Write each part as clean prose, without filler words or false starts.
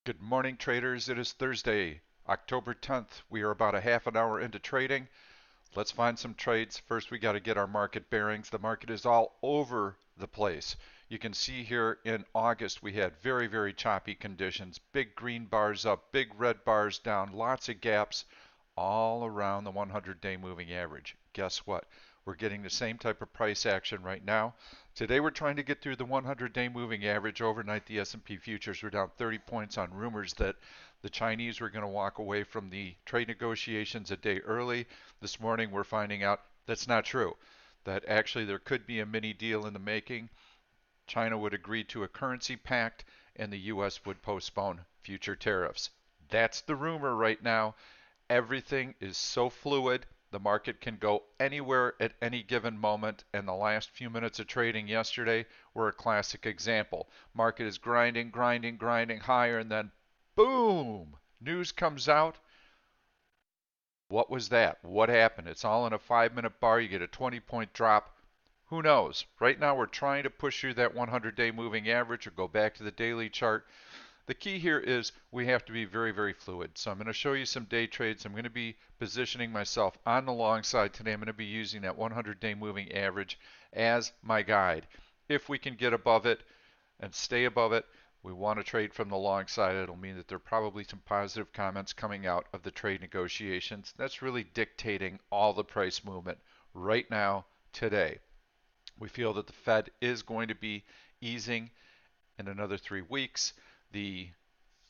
Good morning, traders. It is Thursday, October 10th. We are about a half an hour into trading. Let's find some trades. First, we got to get our market bearings. The market is all over the place. You can see here in August we had very, very choppy conditions. Big green bars up, big red bars down, lots of gaps all around the 100-day moving average. Guess what? We're getting the same type of price action right now. Today we're trying to get through the 100-day moving average. Overnight the S&P futures were down 30 points on rumors that the Chinese were going to walk away from the trade negotiations a day early. This morning we're finding out that's not true. That actually there could be a mini deal in the making. China would agree to a currency pact and the US would postpone future tariffs. That's the rumor right now. Everything is so fluid. The market can go anywhere at any given moment, and the last few minutes of trading yesterday were a classic example. Market is grinding, grinding, grinding higher, and then boom! News comes out. What was that? What happened? It's all in a 5-minute bar. You get a 20-point drop. Who knows? Right now we're trying to push through that 100-day moving average or go back to the daily chart. The key here is we have to be very, very fluid. So I'm going to show you some day trades. I'm going to be positioning myself on the long side today. I'm going to be using that 100-day moving average as my guide. If we can get above it and stay above it, we want to trade from the long side. It'll mean that there are probably some positive comments coming out of the trade negotiations. That's really dictating all the price movement right now, today. We feel that the Fed is going to be easing in another 3 weeks. The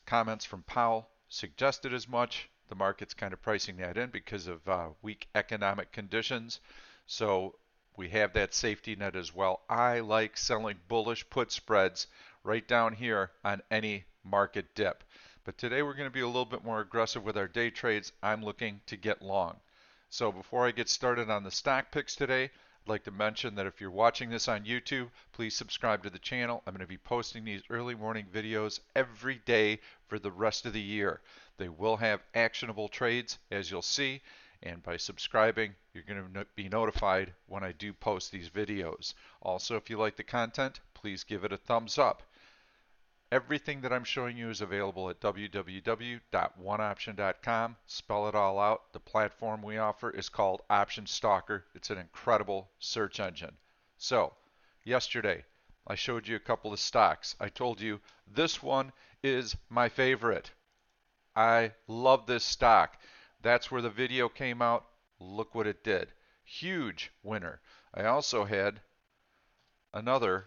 comments from Powell suggested as much. The market's kind of pricing that in because of weak economic conditions. So we have that safety net as well. I like selling bullish put spreads right down here on any market dip. But today we're going to be a little bit more aggressive with our day trades. I'm looking to get long. So before I get started on the stock picks today, I'd like to mention that if you're watching this on YouTube, please subscribe to the channel. I'm going to be posting these early morning videos every day for the rest of the year. They will have actionable trades, as you'll see, and by subscribing, you're going to be notified when I do post these videos. Also, if you like the content, please give it a thumbs up. Everything that I'm showing you is available at www.oneoption.com. Spell it all out. The platform we offer is called Option Stalker. It's an incredible search engine. So, yesterday, I showed you a couple of stocks. I told you this one is my favorite. I love this stock. That's where the video came out. Look what it did. Huge winner. I also had another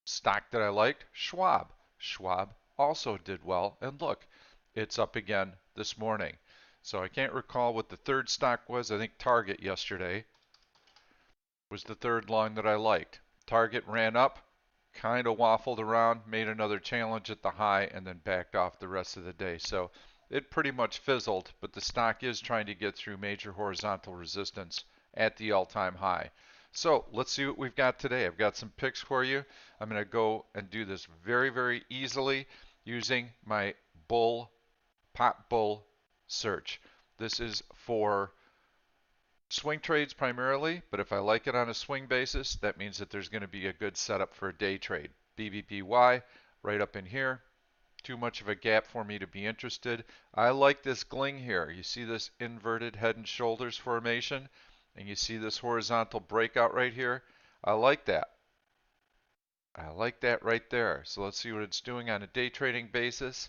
stock that I liked, Schwab. Schwab also did well, and look, it's up again this morning. So I can't recall what the third stock was. I think Target yesterday was the third long that I liked. Target ran up, kind of waffled around, made another challenge at the high, and then backed off the rest of the day. So it pretty much fizzled, but the stock is trying to get through major horizontal resistance at the all-time high. So let's see what we've got today. I've got some picks for you. I'm going to go and do this very, very easily using my pop bull search. This is for swing trades primarily, but if I like it on a swing basis, that means that there's going to be a good setup for a day trade. BBPY right up in here. Too much of a gap for me to be interested. I like this gling here. You see this inverted head and shoulders formation? And you see this horizontal breakout right here? I like that. I like that right there. So let's see what it's doing on a day trading basis.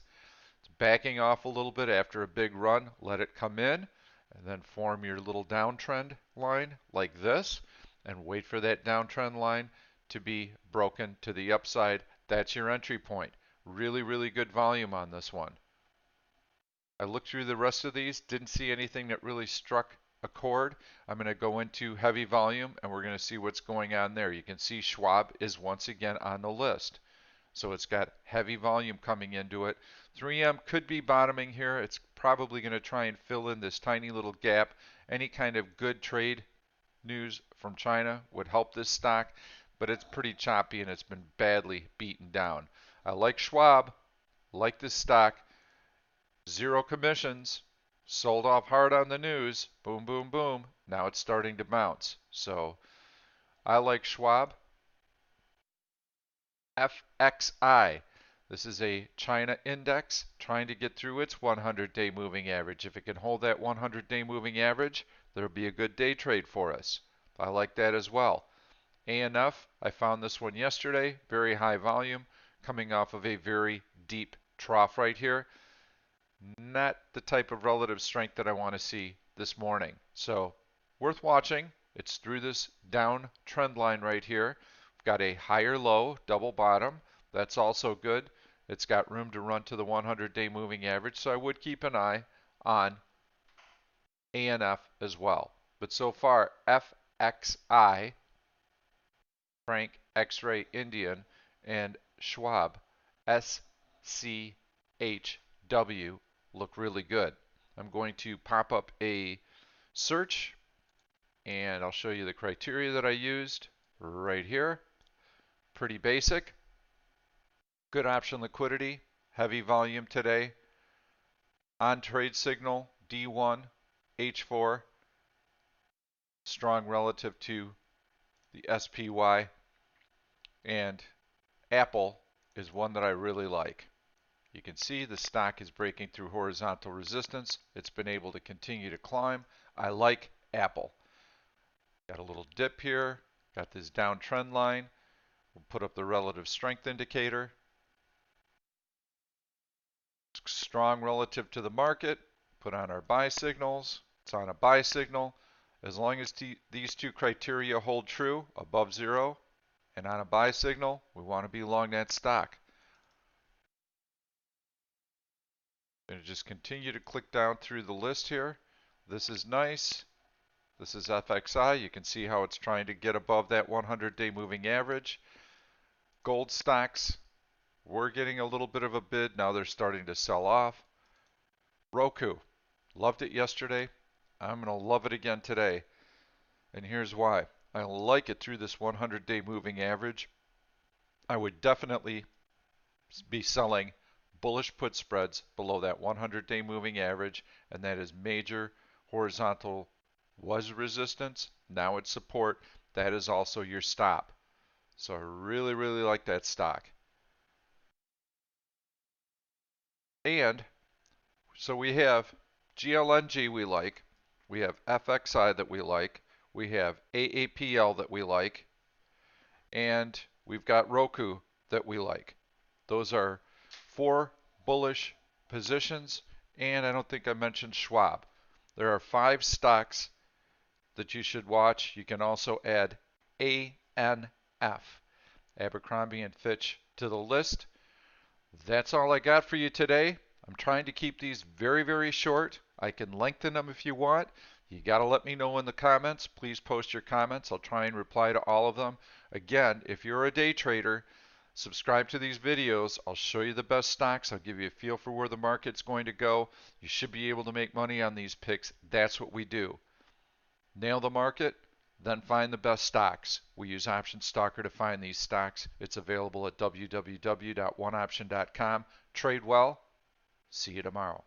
It's backing off a little bit after a big run. Let it come in and then form your little downtrend line like this and wait for that downtrend line to be broken to the upside. That's your entry point. Really, really good volume on this one. I looked through the rest of these, didn't see anything that really struck a chord. I'm going to go into heavy volume and we're going to see what's going on there. You can see Schwab is once again on the list. So it's got heavy volume coming into it. 3M could be bottoming here. It's probably going to try and fill in this tiny little gap. Any kind of good trade news from China would help this stock, but it's pretty choppy and it's been badly beaten down. I like Schwab, like this stock. Zero commissions, sold off hard on the news, boom, boom, boom. Now it's starting to bounce. So I like Schwab. FXI. This is a China index trying to get through its 100-day moving average. If it can hold that 100-day moving average, there'll be a good day trade for us. I like that as well. ANF, I found this one yesterday, very high volume, coming off of a very deep trough right here. Not the type of relative strength that I want to see this morning. So worth watching. It's through this down trend line right here. We've got a higher low, double bottom. That's also good. It's got room to run to the 100-day moving average, so I would keep an eye on ANF as well. But so far, FXI, Frank X-Ray Indian, and Schwab, SCHW, look really good. I'm going to pop up a search, and I'll show you the criteria that I used right here. Pretty basic. Good option liquidity, heavy volume today. On trade signal, D1, H4, strong relative to the SPY, and Apple is one that I really like. You can see the stock is breaking through horizontal resistance. It's been able to continue to climb. I like Apple. Got a little dip here, got this downtrend line. We'll put up the relative strength indicator. Strong relative to the market. Put on our buy signals. It's on a buy signal. As long as these two criteria hold true, above zero and on a buy signal, we want to be long that stock. I'm going to just continue to click down through the list here. This is nice. This is FXI. You can see how it's trying to get above that 100-day moving average. Gold stocks, we're getting a little bit of a bid. Now they're starting to sell off. Roku, loved it yesterday. I'm going to love it again today. And here's why. I like it through this 100-day moving average. I would definitely be selling bullish put spreads below that 100-day moving average, and that is major horizontal was resistance. Now it's support. That is also your stop. So I really, really like that stock. And so we have GLNG we like, we have FXI that we like, we have AAPL that we like, and we've got Roku that we like. Those are 4 bullish positions, and I don't think I mentioned Schwab. There are 5 stocks that you should watch. You can also add ANF, Abercrombie and Fitch, to the list. That's all I got for you today. I'm trying to keep these very, very short. I can lengthen them if you want. You got to let me know in the comments. Please post your comments. I'll try and reply to all of them. Again, if you're a day trader, subscribe to these videos. I'll show you the best stocks. I'll give you a feel for where the market's going to go. You should be able to make money on these picks. That's what we do. Nail the market, then find the best stocks. We use Option Stalker to find these stocks. It's available at www.oneoption.com. Trade well. See you tomorrow.